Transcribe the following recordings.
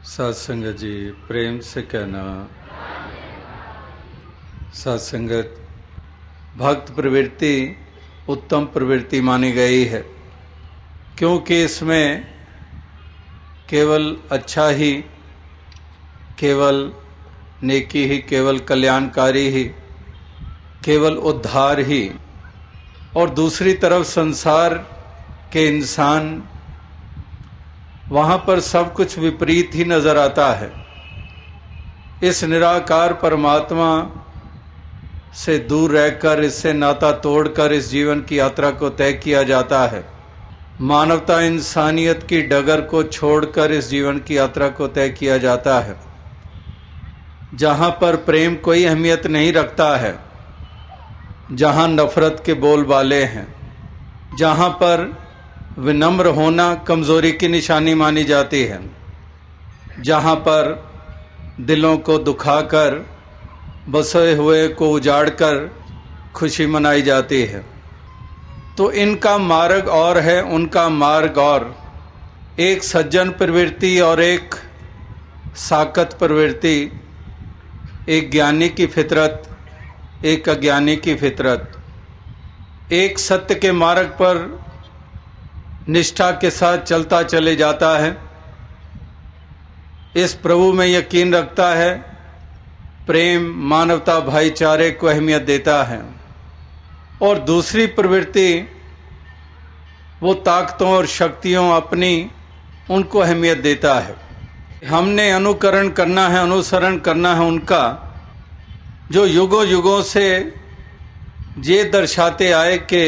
सत्संगत जी प्रेम से कहना, सत्संगत भक्त प्रवृत्ति उत्तम प्रवृत्ति मानी गई है, क्योंकि इसमें केवल अच्छा ही, केवल नेकी ही, केवल कल्याणकारी ही, केवल उद्धार ही, और दूसरी तरफ संसार के इंसान, वहाँ पर सब कुछ विपरीत ही नजर आता है। इस निराकार परमात्मा से दूर रहकर, इससे नाता तोड़कर इस जीवन की यात्रा को तय किया जाता है। मानवता इंसानियत की डगर को छोड़कर इस जीवन की यात्रा को तय किया जाता है, जहाँ पर प्रेम कोई अहमियत नहीं रखता है, जहाँ नफरत के बोलबाले हैं, जहाँ पर विनम्र होना कमजोरी की निशानी मानी जाती है, जहाँ पर दिलों को दुखाकर, बसे हुए को उजाड़कर खुशी मनाई जाती है। तो इनका मार्ग और है, उनका मार्ग और, एक सज्जन प्रवृत्ति और एक साकत प्रवृत्ति, एक ज्ञानी की फितरत, एक अज्ञानी की फितरत। एक सत्य के मार्ग पर निष्ठा के साथ चलता चले जाता है, इस प्रभु में यकीन रखता है, प्रेम मानवता भाईचारे को अहमियत देता है। और दूसरी प्रवृत्ति वो ताकतों और शक्तियों अपनी, उनको अहमियत देता है। हमने अनुकरण करना है, अनुसरण करना है उनका, जो युगों युगों से ये दर्शाते आए कि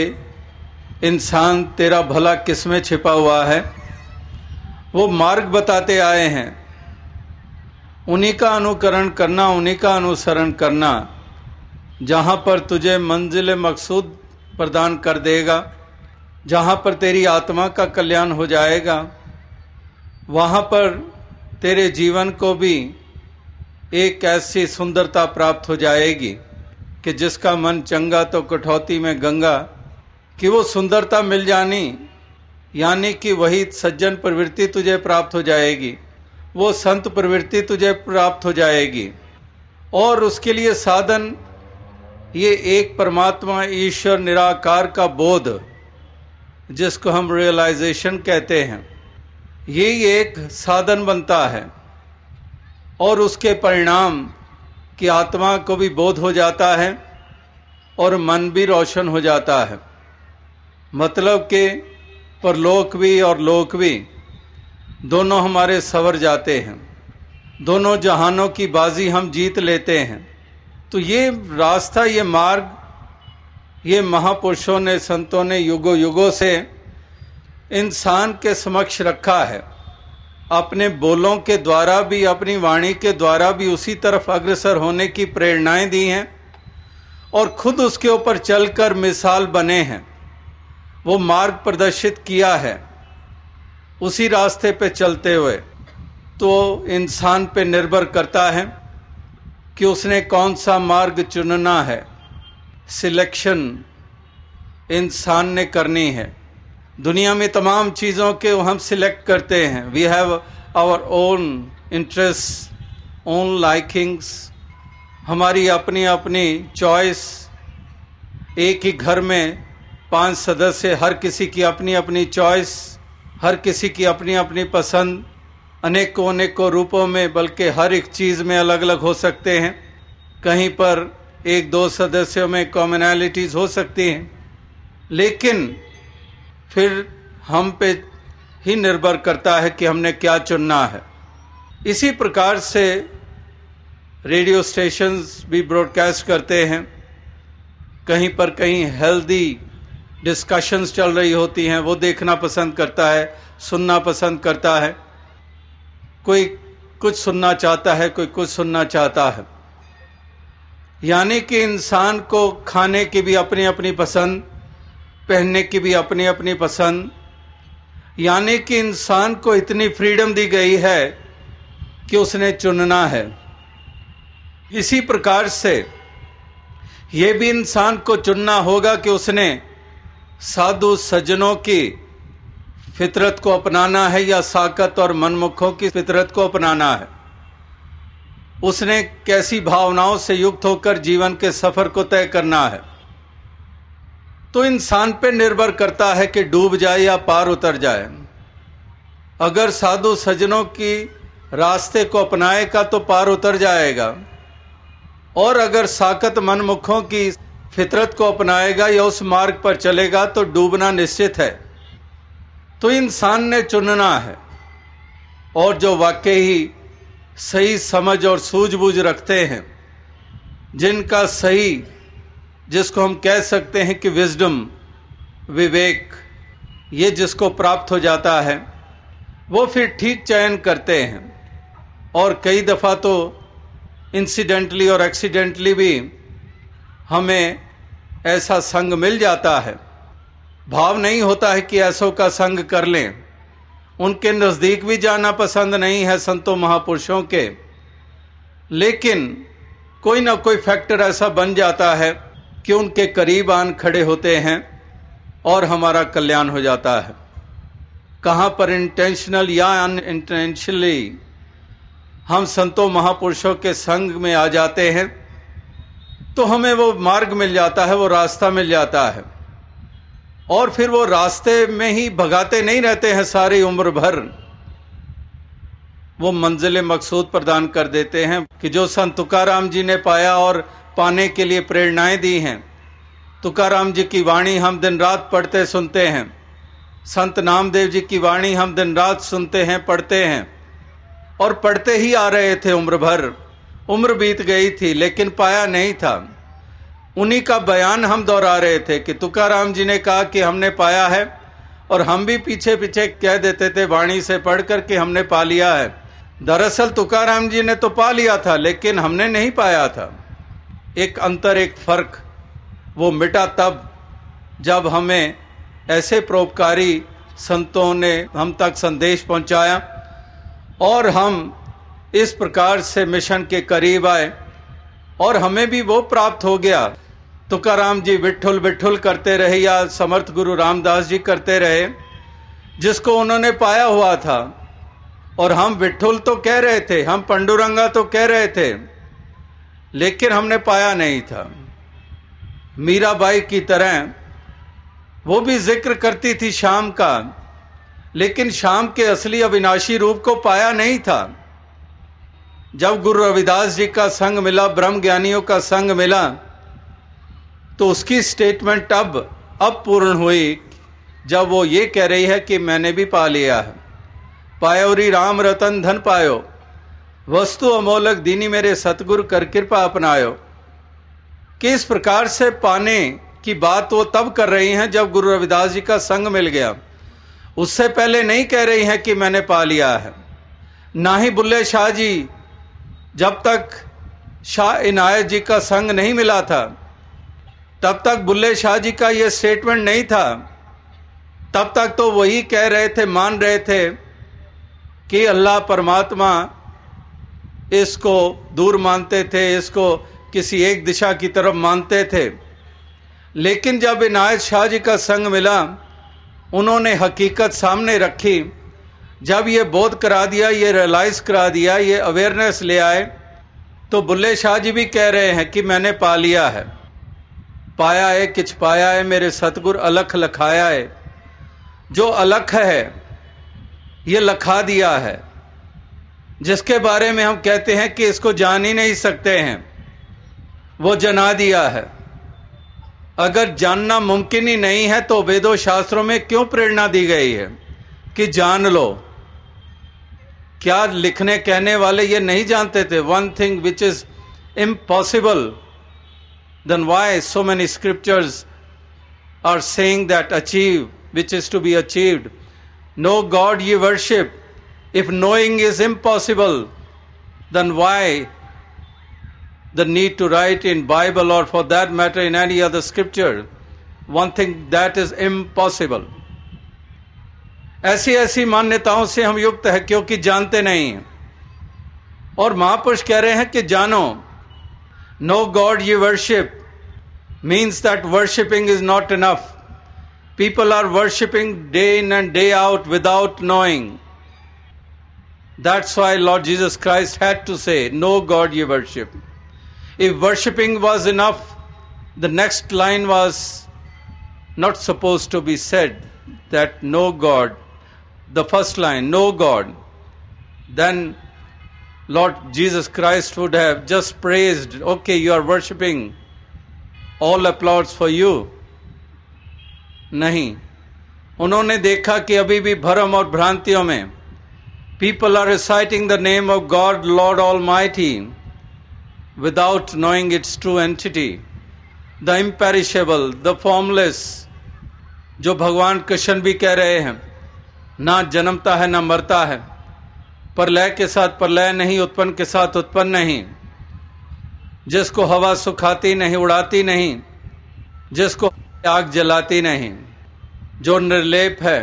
इंसान तेरा भला किसमें छिपा हुआ है। वो मार्ग बताते आए हैं, उन्हीं का अनुकरण करना, उन्हीं का अनुसरण करना, जहाँ पर तुझे मंजिल मकसूद प्रदान कर देगा, जहाँ पर तेरी आत्मा का कल्याण हो जाएगा, वहाँ पर तेरे जीवन को भी एक ऐसी सुंदरता प्राप्त हो जाएगी कि जिसका मन चंगा तो कठौती में गंगा, कि वो सुंदरता मिल जानी, यानी कि वही सज्जन प्रवृत्ति तुझे प्राप्त हो जाएगी, वो संत प्रवृत्ति तुझे प्राप्त हो जाएगी। और उसके लिए साधन ये एक परमात्मा ईश्वर निराकार का बोध, जिसको हम रियलाइजेशन कहते हैं, यही एक साधन बनता है। और उसके परिणाम कि आत्मा को भी बोध हो जाता है और मन भी रोशन हो जाता है। मतलब कि परलोक भी और लोक भी दोनों हमारे सवर जाते हैं, दोनों जहानों की बाजी हम जीत लेते हैं। तो ये रास्ता, ये मार्ग, ये महापुरुषों ने, संतों ने युगों युगों से इंसान के समक्ष रखा है। अपने बोलों के द्वारा भी, अपनी वाणी के द्वारा भी उसी तरफ अग्रसर होने की प्रेरणाएं दी हैं, और खुद उसके ऊपर चलकर मिसाल बने हैं। वो मार्ग प्रदर्शित किया है उसी रास्ते पे चलते हुए। तो इंसान पे निर्भर करता है कि उसने कौन सा मार्ग चुनना है। सिलेक्शन इंसान ने करनी है। दुनिया में तमाम चीज़ों के हम सिलेक्ट करते हैं। We have our own interest, own likings, हमारी अपनी अपनी चॉइस। एक ही घर में 5 सदस्य, हर किसी की अपनी अपनी चॉइस, हर किसी की अपनी अपनी पसंद, अनेकों अनेकों रूपों में, बल्कि हर एक चीज़ में अलग अलग हो सकते हैं। कहीं पर 1-2 सदस्यों में कॉमनैलिटीज़ हो सकती हैं, लेकिन फिर हम पे ही निर्भर करता है कि हमने क्या चुनना है। इसी प्रकार से रेडियो स्टेशंस भी ब्रॉडकास्ट करते हैं। कहीं पर कहीं हेल्दी डिस्कशंस चल रही होती हैं, वो देखना पसंद करता है, सुनना पसंद करता है। कोई कुछ सुनना चाहता है, कोई कुछ सुनना चाहता है। यानी कि इंसान को खाने की भी अपनी अपनी पसंद, पहनने की भी अपनी अपनी पसंद, यानी कि इंसान को इतनी फ्रीडम दी गई है कि उसने चुनना है। इसी प्रकार से ये भी इंसान को चुनना होगा कि उसने साधु सज्जनों की फितरत को अपनाना है या साकत और मनमुखों की फितरत को अपनाना है। उसने कैसी भावनाओं से युक्त होकर जीवन के सफर को तय करना है। तो इंसान पे निर्भर करता है कि डूब जाए या पार उतर जाए। अगर साधु सज्जनों की रास्ते को अपनाएगा तो पार उतर जाएगा, और अगर साकत मनमुखों की फितरत को अपनाएगा या उस मार्ग पर चलेगा तो डूबना निश्चित है। तो इंसान ने चुनना है, और जो वाकई ही सही समझ और सूझबूझ रखते हैं, जिनका सही, जिसको हम कह सकते हैं कि विजडम, विवेक, ये जिसको प्राप्त हो जाता है, वो फिर ठीक चयन करते हैं। और कई दफ़ा तो इंसिडेंटली और एक्सीडेंटली भी हमें ऐसा संग मिल जाता है। भाव नहीं होता है कि ऐसों का संग कर लें, उनके नज़दीक भी जाना पसंद नहीं है संतों महापुरुषों के, लेकिन कोई ना कोई फैक्टर ऐसा बन जाता है कि उनके करीब आन खड़े होते हैं और हमारा कल्याण हो जाता है। कहाँ पर इंटेंशनल या अनइंटेंशनली हम संतों महापुरुषों के संग में आ जाते हैं तो हमें वो मार्ग मिल जाता है, वो रास्ता मिल जाता है, और फिर वो रास्ते में ही भगाते नहीं रहते हैं सारी उम्र भर। वो मंजिल मकसूद प्रदान कर देते हैं कि जो संत तुकाराम जी ने पाया और पाने के लिए प्रेरणाएं दी हैं। तुकाराम जी की वाणी हम दिन रात पढ़ते सुनते हैं, संत नामदेव जी की वाणी हम दिन रात सुनते हैं, पढ़ते हैं, और पढ़ते ही आ रहे थे उम्र भर। उम्र बीत गई थी लेकिन पाया नहीं था। उन्हीं का बयान हम दोहरा रहे थे कि तुकाराम जी ने कहा कि हमने पाया है, और हम भी पीछे पीछे कह देते थे वाणी से पढ़कर कि हमने पा लिया है। दरअसल तुकाराम जी ने तो पा लिया था लेकिन हमने नहीं पाया था। एक अंतर, एक फर्क वो मिटा तब जब हमें ऐसे परोपकारी संतों ने हम तक संदेश पहुंचाया और हम इस प्रकार से मिशन के करीब आए और हमें भी वो प्राप्त हो गया। तुकाराम जी विठुल विठुल करते रहे या समर्थ गुरु रामदास जी करते रहे, जिसको उन्होंने पाया हुआ था, और हम विठुल तो कह रहे थे, हम पंडुरंगा तो कह रहे थे, लेकिन हमने पाया नहीं था। मीराबाई की तरह वो भी जिक्र करती थी शाम का, लेकिन शाम के असली अविनाशी रूप को पाया नहीं था। जब गुरु रविदास जी का संग मिला, ब्रह्म ज्ञानियों का संग मिला, तो उसकी स्टेटमेंट अब पूर्ण हुई जब वो ये कह रही है कि मैंने भी पा लिया है। पायोरी राम रतन धन पायो, वस्तु अमोलक दीनी मेरे सतगुरु कर कृपा अपनायो। कि इस प्रकार से पाने की बात वो तब कर रही हैं जब गुरु रविदास जी का संग मिल गया। उससे पहले नहीं कह रही हैं कि मैंने पा लिया है। ना ही बुल्ले शाह जी, जब तक शाह इनायत जी का संग नहीं मिला था तब तक बुल्ले शाह जी का ये स्टेटमेंट नहीं था। तब तक तो वही कह रहे थे, मान रहे थे कि अल्लाह परमात्मा, इसको दूर मानते थे, इसको किसी एक दिशा की तरफ मानते थे। लेकिन जब इनायत शाह जी का संग मिला, उन्होंने हकीकत सामने रखी, जब ये बोध करा दिया, ये रियलाइज करा दिया, ये अवेयरनेस ले आए, तो बुल्ले शाह जी भी कह रहे हैं कि मैंने पा लिया है। पाया है किछ पाया है, मेरे सतगुर अलख लखाया है। जो अलख है ये लखा दिया है, जिसके बारे में हम कहते हैं कि इसको जान ही नहीं सकते हैं, वो जना दिया है। अगर जानना मुमकिन ही नहीं है तो वेदों शास्त्रों में क्यों प्रेरणा दी गई है कि जान लो? क्या लिखने कहने वाले ये नहीं जानते थे? One thing which is impossible, then why so many scriptures are saying that achieve which is to be achieved? No God ye worship. If knowing is impossible, then why the need to write in Bible, or for that matter in any other scripture, one thing that is impossible? ऐसी ऐसी मान्यताओं से हम युक्त है क्योंकि जानते नहीं हैं। और महापुरुष कह रहे हैं कि जानो। No God ye worship means that worshipping is not enough. People are worshipping day in and day out without knowing. That's why Lord Jesus Christ had to say, "No God ye worship." If worshipping was enough, the next line was not supposed to be said, that no God. The first line, no God. Then Lord Jesus Christ would have just praised, okay, you are worshipping, all applause for you. नहीं, उन्होंने देखा कि अभी भी भ्रम और भ्रांतियों में people are reciting the name of God, Lord Almighty, without knowing its true entity, the imperishable, the formless, जो भगवान कृष्ण भी कह रहे हैं, ना जन्मता है ना मरता है, प्रलय के साथ प्रलय नहीं, उत्पन्न के साथ उत्पन्न नहीं, जिसको हवा सुखाती नहीं, उड़ाती नहीं, जिसको आग जलाती नहीं, जो निर्लेप है,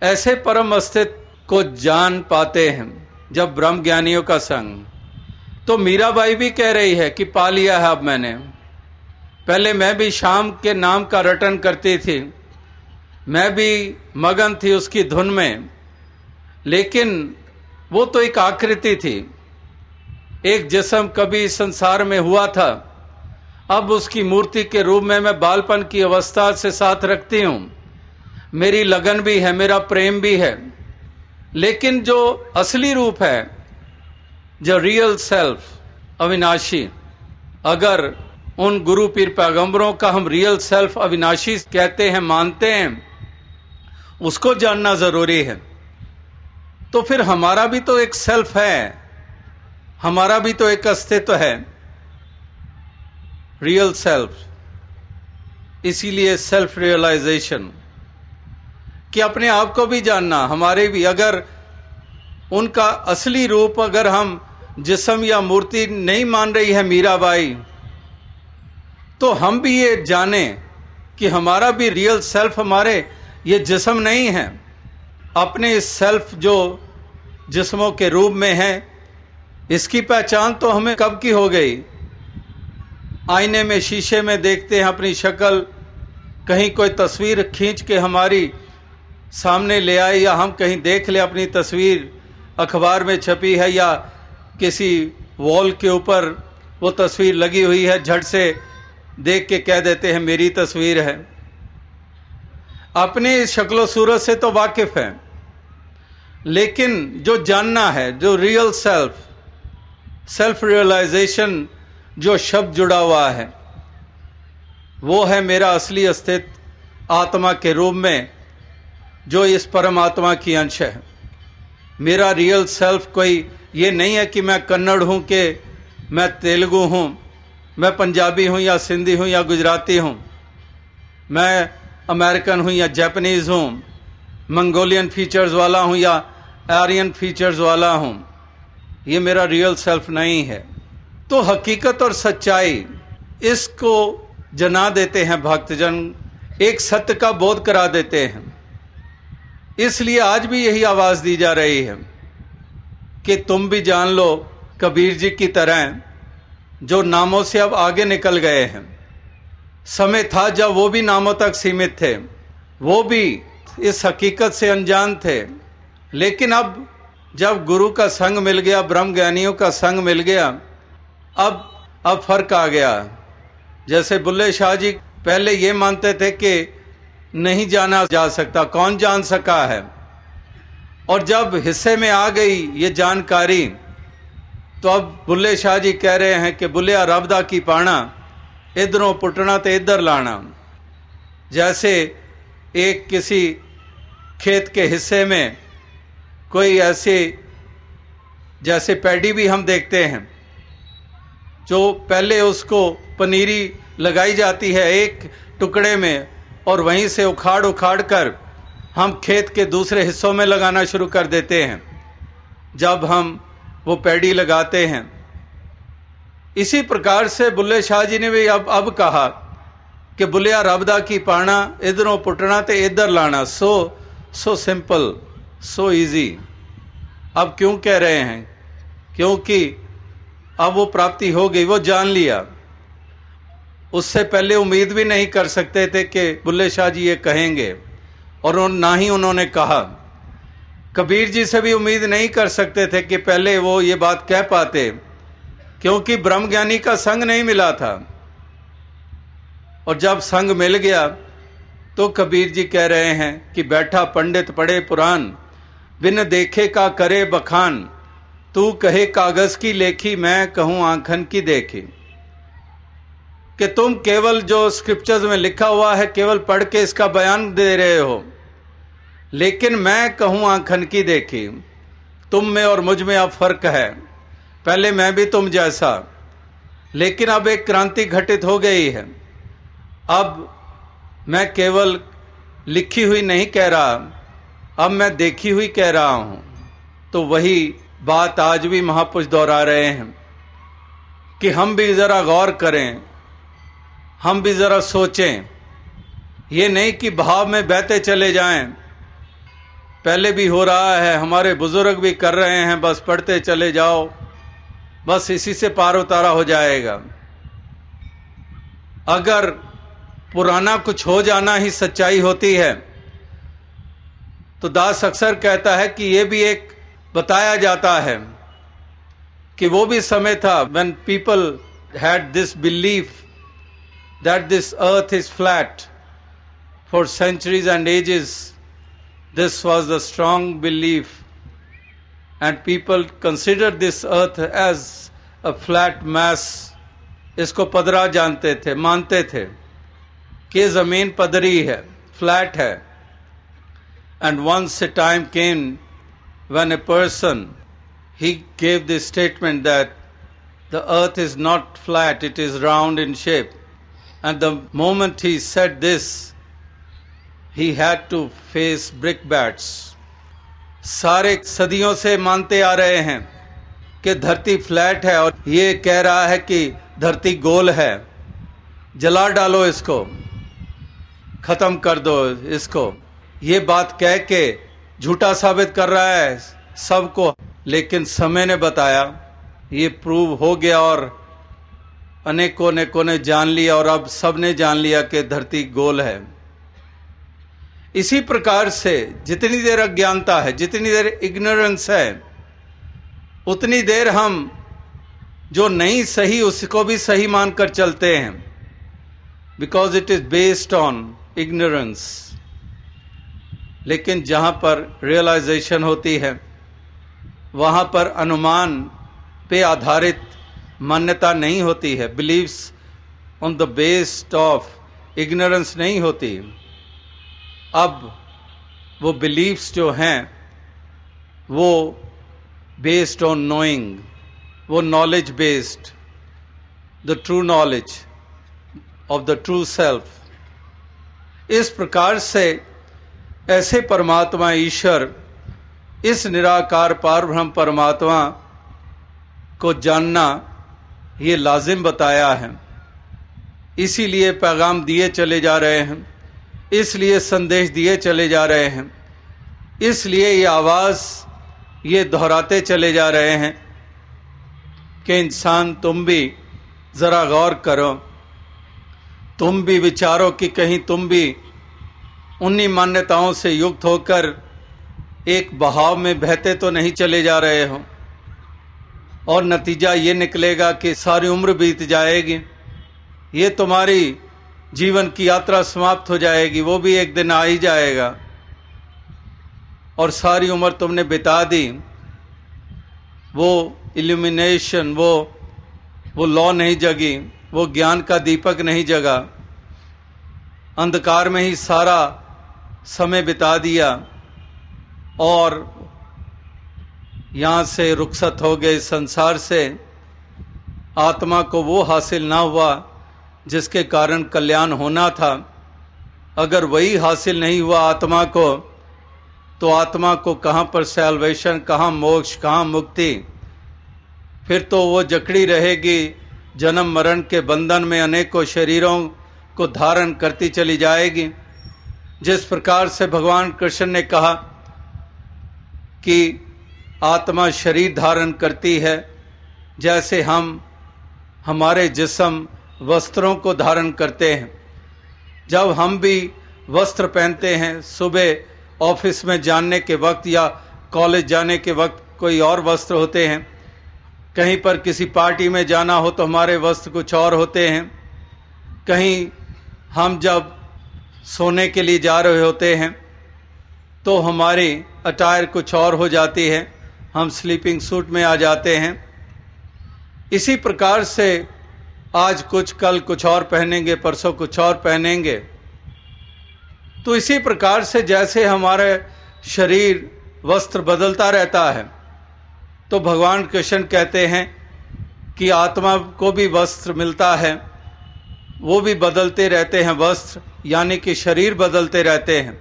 ऐसे परम अस्तित्व को जान पाते हैं जब ब्रह्म ज्ञानियों का संग। तो मीराबाई भी कह रही है कि पा लिया है अब मैंने। पहले मैं भी शाम के नाम का रटन करती थी, मैं भी मगन थी उसकी धुन में, लेकिन वो तो एक आकृति थी, एक जिस्म कभी संसार में हुआ था, अब उसकी मूर्ति के रूप में मैं बालपन की अवस्था से साथ रखती हूं। मेरी लगन भी है, मेरा प्रेम भी है, लेकिन जो असली रूप है, जो रियल सेल्फ अविनाशी, अगर उन गुरु पीर पैगंबरों का हम रियल सेल्फ अविनाशी कहते हैं, मानते हैं, उसको जानना जरूरी है। तो फिर हमारा भी तो एक सेल्फ है, हमारा भी तो एक अस्तित्व है, रियल सेल्फ। इसीलिए सेल्फ रियलाइजेशन, कि अपने आप को भी जानना, हमारे भी, अगर उनका असली रूप अगर हम जिस्म या मूर्ति नहीं मान रही है मीराबाई, तो हम भी ये जाने कि हमारा भी रियल सेल्फ हमारे ये जिस्म नहीं है। अपने इस सेल्फ जो जिस्मों के रूप में है, इसकी पहचान तो हमें कब की हो गई। आईने में, शीशे में देखते हैं अपनी शक्ल, कहीं कोई तस्वीर खींच के हमारी सामने ले आए, या हम कहीं देख ले अपनी तस्वीर अखबार में छपी है या किसी वॉल के ऊपर वो तस्वीर लगी हुई है, झट से देख के कह देते हैं मेरी तस्वीर है। अपने शक्लो सूरत से तो वाकिफ है, लेकिन जो जानना है, जो रियल सेल्फ, सेल्फ रियलाइजेशन जो शब्द जुड़ा हुआ है, वो है मेरा असली अस्तित्व आत्मा के रूप में, जो इस परमात्मा की अंश है। मेरा रियल सेल्फ कोई ये नहीं है कि मैं कन्नड़ हूँ, कि मैं तेलुगु हूँ, मैं पंजाबी हूँ या सिंधी हूँ या गुजराती हूँ, मैं अमेरिकन हूँ या जापानीज़ हूँ, मंगोलियन फीचर्स वाला हूँ या आर्यन फीचर्स वाला हूँ। ये मेरा रियल सेल्फ नहीं है। तो हकीकत और सच्चाई, इसको जना देते हैं भक्तजन, एक सत्य का बोध करा देते हैं। इसलिए आज भी यही आवाज दी जा रही है कि तुम भी जान लो कबीर जी की तरह, जो नामों से अब आगे निकल गए हैं। समय था जब वो भी नामों तक सीमित थे, वो भी इस हकीकत से अनजान थे, लेकिन अब जब गुरु का संग मिल गया, ब्रह्म ज्ञानियों का संग मिल गया, अब फर्क आ गया। जैसे बुल्ले शाह जी पहले ये मानते थे कि नहीं जाना जा सकता, कौन जान सका है, और जब हिस्से में आ गई ये जानकारी, तो अब बुल्ले शाह जी कह रहे हैं कि बुलिया रब दा की पाना, इधरों पुटना तो इधर लाना। जैसे एक किसी खेत के हिस्से में कोई ऐसे, जैसे पैडी भी हम देखते हैं, जो पहले उसको पनीरी लगाई जाती है एक टुकड़े में, और वहीं से उखाड़ उखाड़ कर हम खेत के दूसरे हिस्सों में लगाना शुरू कर देते हैं जब हम वो पैडी लगाते हैं। इसी प्रकार से बुल्ले शाह जी ने भी अब कहा कि बुलिया रबदा की पाना, इधरों पुटना ते इधर लाना। So simple, so easy. अब क्यों कह रहे हैं? क्योंकि अब वो प्राप्ति हो गई, वो जान लिया। उससे पहले उम्मीद भी नहीं कर सकते थे कि बुल्ले शाह जी ये कहेंगे, और ना ही उन्होंने कहा। कबीर जी से भी उम्मीद नहीं कर सकते थे कि पहले वो ये बात कह पाते, क्योंकि ब्रह्मज्ञानी का संग नहीं मिला था। और जब संग मिल गया तो कबीर जी कह रहे हैं कि बैठा पंडित पढ़े पुराण, बिन देखे का करे बखान, तू कहे कागज की लेखी, मैं कहूं आंखन की देखी। कि तुम केवल जो स्क्रिप्चर्स में लिखा हुआ है केवल पढ़ के इसका बयान दे रहे हो, लेकिन मैं कहूं आंखन की देखी। तुम में और मुझ में अब फर्क है। पहले मैं भी तुम जैसा, लेकिन अब एक क्रांति घटित हो गई है। अब मैं केवल लिखी हुई नहीं कह रहा, अब मैं देखी हुई कह रहा हूं। तो वही बात आज भी महापुरुष दोहरा रहे हैं कि हम भी जरा गौर करें, हम भी जरा सोचें। ये नहीं कि भाव में बहते चले जाएं, पहले भी हो रहा है, हमारे बुजुर्ग भी कर रहे हैं, बस पढ़ते चले जाओ, बस इसी से पार उतारा हो जाएगा। अगर पुराना कुछ हो जाना ही सच्चाई होती है तो दास अक्सर कहता है कि यह भी एक बताया जाता है कि वो भी समय था when people had this belief that this earth is flat for centuries and ages. This was the strong belief and people considered this earth as a flat mass. इसको पदरा जानते थे, मानते थे कि जमीन पदरी है, फ्लैट है। And once a time came when a person, he gave this statement that the earth is not flat, it is round in shape. And the moment he said this, he had to face brickbats. सारे सदियों से मानते आ रहे हैं कि धरती flat है और ये कह रहा है कि धरती गोल है, जला डालो इसको, खत्म कर दो इसको। ये बात कह के झूठा साबित कर रहा है सबको, लेकिन समय ने बताया, ये प्रूव हो गया और अनेकों ने जान लिया और अब सब ने जान लिया कि धरती गोल है। इसी प्रकार से जितनी देर अज्ञानता है, जितनी देर इग्नोरेंस है, उतनी देर हम जो नहीं सही उसको भी सही मानकर चलते हैं, because it is based on ignorance. लेकिन जहां पर रियलाइजेशन होती है वहां पर अनुमान पे आधारित मान्यता नहीं होती है, beliefs on the based of ignorance नहीं होती। अब वो बिलीव्स जो हैं वो बेस्ड ऑन नोइंग, वो knowledge based, the true knowledge of the true self. इस प्रकार से ऐसे परमात्मा ईश्वर, इस निराकार पारब्रह्म परमात्मा को जानना ये लाजिम बताया है। इसीलिए पैगाम दिए चले जा रहे हैं, इसलिए संदेश दिए चले जा रहे हैं, इसलिए ये आवाज़ ये दोहराते चले जा रहे हैं कि इंसान तुम भी ज़रा गौर करो, तुम भी विचारो कि कहीं तुम भी उन्हीं मान्यताओं से युक्त होकर एक बहाव में बहते तो नहीं चले जा रहे हो, और नतीजा ये निकलेगा कि सारी उम्र बीत जाएगी, ये तुम्हारी जीवन की यात्रा समाप्त हो जाएगी, वो भी एक दिन आ ही जाएगा, और सारी उम्र तुमने बिता दी, वो इल्यूमिनेशन, वो लौ नहीं जगी, वो ज्ञान का दीपक नहीं जगा, अंधकार में ही सारा समय बिता दिया और यहाँ से रुखसत हो गए संसार से। आत्मा को वो हासिल ना हुआ जिसके कारण कल्याण होना था। अगर वही हासिल नहीं हुआ आत्मा को, तो आत्मा को कहाँ पर सैल्वेशन, कहाँ मोक्ष, कहाँ मुक्ति? फिर तो वो जकड़ी रहेगी जन्म मरण के बंधन में, अनेकों शरीरों को धारण करती चली जाएगी। जिस प्रकार से भगवान कृष्ण ने कहा कि आत्मा शरीर धारण करती है, जैसे हम हमारे जिस्म वस्त्रों को धारण करते हैं। जब हम भी वस्त्र पहनते हैं, सुबह ऑफिस में जाने के वक्त या कॉलेज जाने के वक्त कोई और वस्त्र होते हैं, कहीं पर किसी पार्टी में जाना हो तो हमारे वस्त्र कुछ और होते हैं, कहीं हम जब सोने के लिए जा रहे होते हैं तो हमारी अटायर कुछ और हो जाती है, हम स्लीपिंग सूट में आ जाते हैं। इसी प्रकार से आज कुछ, कल कुछ और पहनेंगे, परसों कुछ और पहनेंगे। तो इसी प्रकार से जैसे हमारे शरीर वस्त्र बदलता रहता है, तो भगवान कृष्ण कहते हैं कि आत्मा को भी वस्त्र मिलता है, वो भी बदलते रहते हैं वस्त्र, यानी कि शरीर बदलते रहते हैं।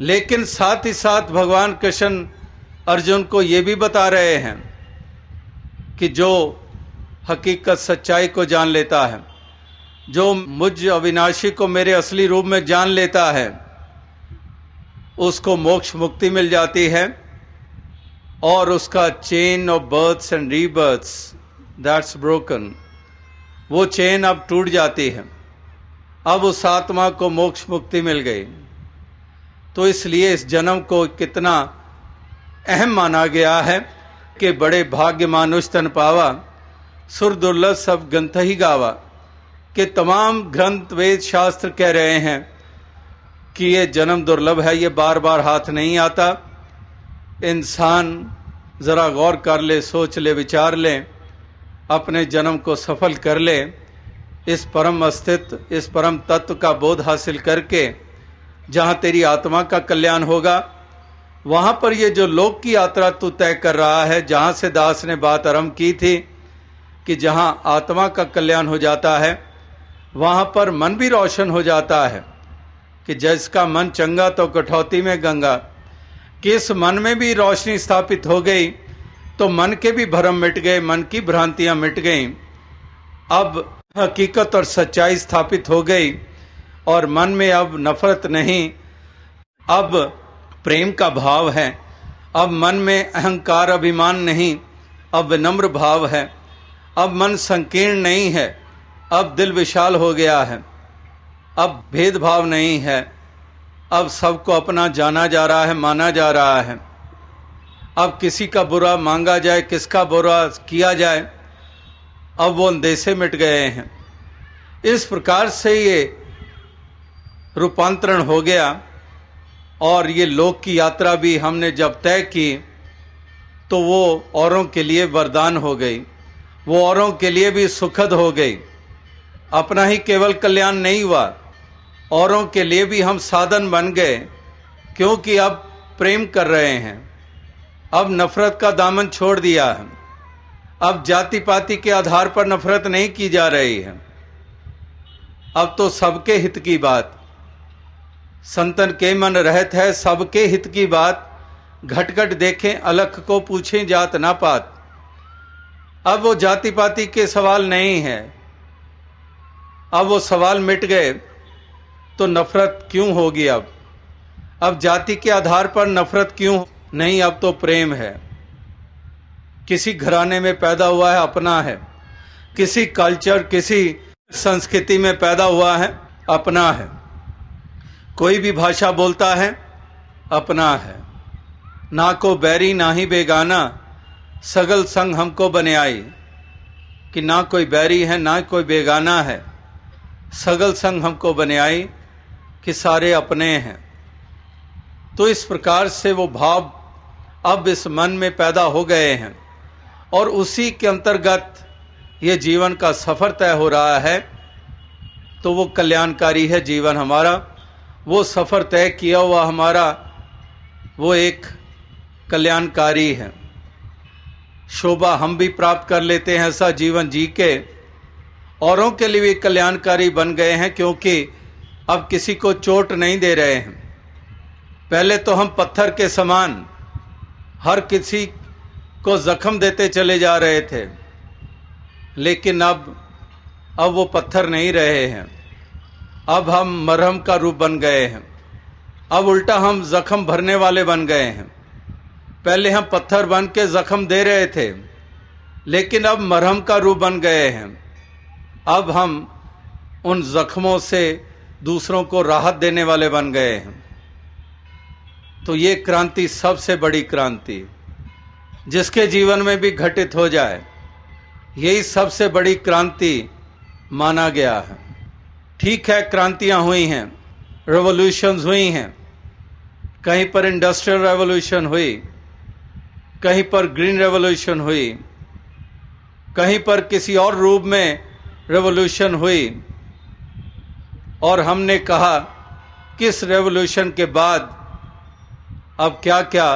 लेकिन साथ ही साथ भगवान कृष्ण अर्जुन को ये भी बता रहे हैं कि जो हकीकत सच्चाई को जान लेता है, जो मुझ अविनाशी को मेरे असली रूप में जान लेता है, उसको मोक्ष मुक्ति मिल जाती है और उसका chain of births and rebirths that's broken, वो चेन अब टूट जाती है। अब उस आत्मा को मोक्ष मुक्ति मिल गई। तो इसलिए इस जन्म को कितना अहम माना गया है कि बड़े भाग्य मानुष तन पावा, सुर दुर्लभ सब ग्रंथ ही गावा, कि तमाम ग्रंथ वेद शास्त्र कह रहे हैं कि ये जन्म दुर्लभ है, ये बार बार हाथ नहीं आता। इंसान जरा गौर कर ले, सोच ले, विचार ले, अपने जन्म को सफल कर ले, इस परम अस्तित्व, इस परम तत्व का बोध हासिल करके जहाँ तेरी आत्मा का कल्याण होगा, वहाँ पर ये जो लोक की यात्रा तू तय कर रहा है, जहाँ से दास ने बात आरंभ की थी कि जहाँ आत्मा का कल्याण हो जाता है वहाँ पर मन भी रोशन हो जाता है, कि जिसका मन चंगा तो कठौती में गंगा, कि इस मन में भी रोशनी स्थापित हो गई तो मन के भी भ्रम मिट गए, मन की भ्रांतियाँ मिट गईं। अब हकीकत और सच्चाई स्थापित हो गई और मन में अब नफरत नहीं, अब प्रेम का भाव है। अब मन में अहंकार अभिमान नहीं, अब विनम्र भाव है। अब मन संकीर्ण नहीं है, अब दिल विशाल हो गया है। अब भेदभाव नहीं है, अब सबको अपना जाना जा रहा है, माना जा रहा है। अब किसी का बुरा मांगा जाए, किसका बुरा किया जाए, अब वो अंदेशे मिट गए हैं। इस प्रकार से ये रूपांतरण हो गया और ये लोक की यात्रा भी हमने जब तय की तो वो औरों के लिए वरदान हो गई, वो औरों के लिए भी सुखद हो गई। अपना ही केवल कल्याण नहीं हुआ, औरों के लिए भी हम साधन बन गए, क्योंकि अब प्रेम कर रहे हैं, अब नफरत का दामन छोड़ दिया है, अब जाति पाति के आधार पर नफरत नहीं की जा रही है। अब तो सबके हित की बात, संतन के मन रहत है सबके हित की बात, घट घट देखें अलख को पूछें जात ना पात। अब वो जाति पाति के सवाल नहीं है, अब वो सवाल मिट गए, तो नफरत क्यों होगी? अब जाति के आधार पर नफरत क्यों नहीं? अब तो प्रेम है। किसी घराने में पैदा हुआ है, अपना है। किसी कल्चर, किसी संस्कृति में पैदा हुआ है, अपना है। कोई भी भाषा बोलता है, अपना है। ना को बैरी ना ही बेगाना, सगल संग हमको बने आई। कि ना कोई बैरी है ना कोई बेगाना है, सगल संग हमको बने आई, कि सारे अपने हैं। तो इस प्रकार से वो भाव अब इस मन में पैदा हो गए हैं और उसी के अंतर्गत ये जीवन का सफर तय हो रहा है। तो वो कल्याणकारी है जीवन हमारा, वो सफर तय किया हुआ हमारा वो एक कल्याणकारी है। शोभा हम भी प्राप्त कर लेते हैं ऐसा जीवन जी के, औरों के लिए भी कल्याणकारी बन गए हैं, क्योंकि अब किसी को चोट नहीं दे रहे हैं। पहले तो हम पत्थर के समान हर किसी को जख्म देते चले जा रहे थे, लेकिन अब वो पत्थर नहीं रहे हैं, अब हम मरहम का रूप बन गए हैं। अब उल्टा हम जख्म भरने वाले बन गए हैं। पहले हम पत्थर बन के जख्म दे रहे थे, लेकिन अब मरहम का रूप बन गए हैं। अब हम उन जख्मों से दूसरों को राहत देने वाले बन गए हैं। तो ये क्रांति सबसे बड़ी क्रांति जिसके जीवन में भी घटित हो जाए, यही सबसे बड़ी क्रांति माना गया है। ठीक है, क्रांतियां हुई हैं, रेवोल्यूशंस हुई हैं, कहीं पर इंडस्ट्रियल रेवोल्यूशन हुई, कहीं पर ग्रीन रेवोल्यूशन हुई, कहीं पर किसी और रूप में रेवोल्यूशन हुई, और हमने कहा किस रेवोल्यूशन के बाद अब क्या क्या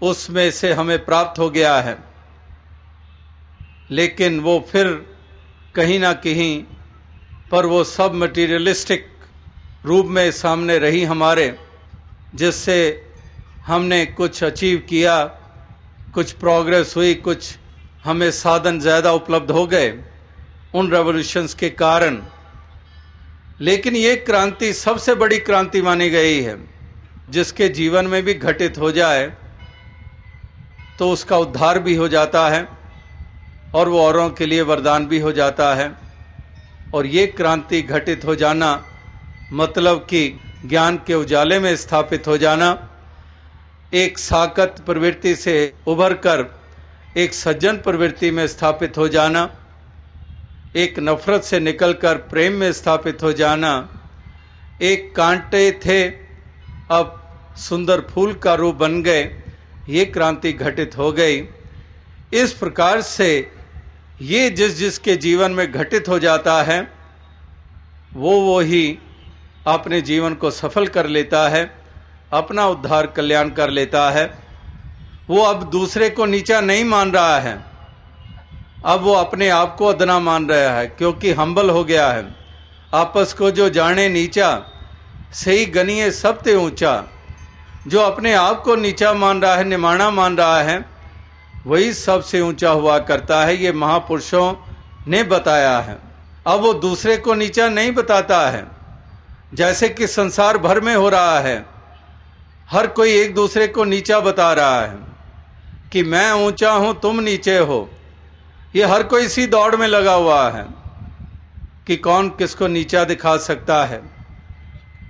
उसमें से हमें प्राप्त हो गया है। लेकिन वो फिर कहीं ना कहीं पर वो सब मटीरियलिस्टिक रूप में सामने रही हमारे, जिससे हमने कुछ अचीव किया, कुछ प्रोग्रेस हुई, कुछ हमें साधन ज़्यादा उपलब्ध हो गए उन रेवोल्यूशंस के कारण। लेकिन ये क्रांति सबसे बड़ी क्रांति मानी गई है, जिसके जीवन में भी घटित हो जाए तो उसका उद्धार भी हो जाता है और वो औरों के लिए वरदान भी हो जाता है। और ये क्रांति घटित हो जाना मतलब कि ज्ञान के उजाले में स्थापित हो जाना, एक साकत प्रवृत्ति से उभरकर एक सज्जन प्रवृत्ति में स्थापित हो जाना, एक नफरत से निकलकर प्रेम में स्थापित हो जाना, एक कांटे थे अब सुंदर फूल का रूप बन गए, ये क्रांति घटित हो गई। इस प्रकार से ये जिस जिसके जीवन में घटित हो जाता है वो ही अपने जीवन को सफल कर लेता है, अपना उद्धार कल्याण कर लेता है। वो अब दूसरे को नीचा नहीं मान रहा है, अब वो अपने आप को अदना मान रहा है, क्योंकि हम्बल हो गया है। आपस को जो जाने नीचा सही गनिए सबते ऊंचा। जो अपने आप को नीचा मान रहा है, निमाना मान रहा है, वही सबसे ऊंचा हुआ करता है। ये महापुरुषों ने बताया है। अब वो दूसरे को नीचा नहीं बताता है, जैसे कि संसार भर में हो रहा है। हर कोई एक दूसरे को नीचा बता रहा है कि मैं ऊंचा हूं, तुम नीचे हो। ये हर कोई इसी दौड़ में लगा हुआ है कि कौन किसको नीचा दिखा सकता है,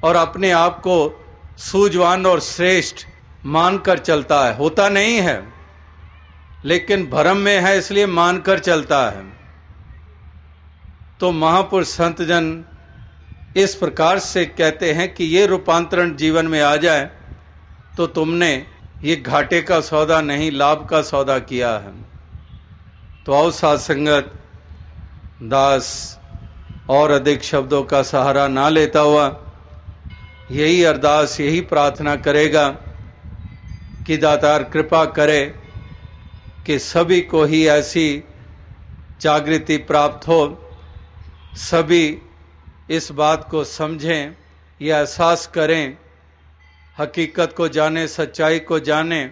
और अपने आप को सूझवान और श्रेष्ठ मानकर चलता है। होता नहीं है, लेकिन भ्रम में है, इसलिए मानकर चलता है। तो महापुरुष संत जन इस प्रकार से कहते हैं कि ये रूपांतरण जीवन में आ जाए तो तुमने ये घाटे का सौदा नहीं, लाभ का सौदा किया है। तो आओ साध संगत, दास और अधिक शब्दों का सहारा ना लेता हुआ यही अरदास, यही प्रार्थना करेगा कि दातार कृपा करे कि सभी को ही ऐसी जागृति प्राप्त हो, सभी इस बात को समझें, ये एहसास करें, हकीकत को जाने, सच्चाई को जाने,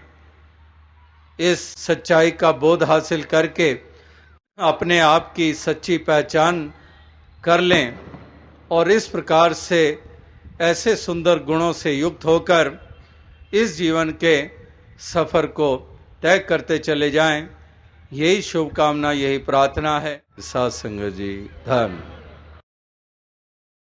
इस सच्चाई का बोध हासिल करके अपने आप की सच्ची पहचान कर लें, और इस प्रकार से ऐसे सुंदर गुणों से युक्त होकर इस जीवन के सफर को तय करते चले जाएं। यही शुभकामना, यही प्रार्थना है। साध संगत जी, धन्य।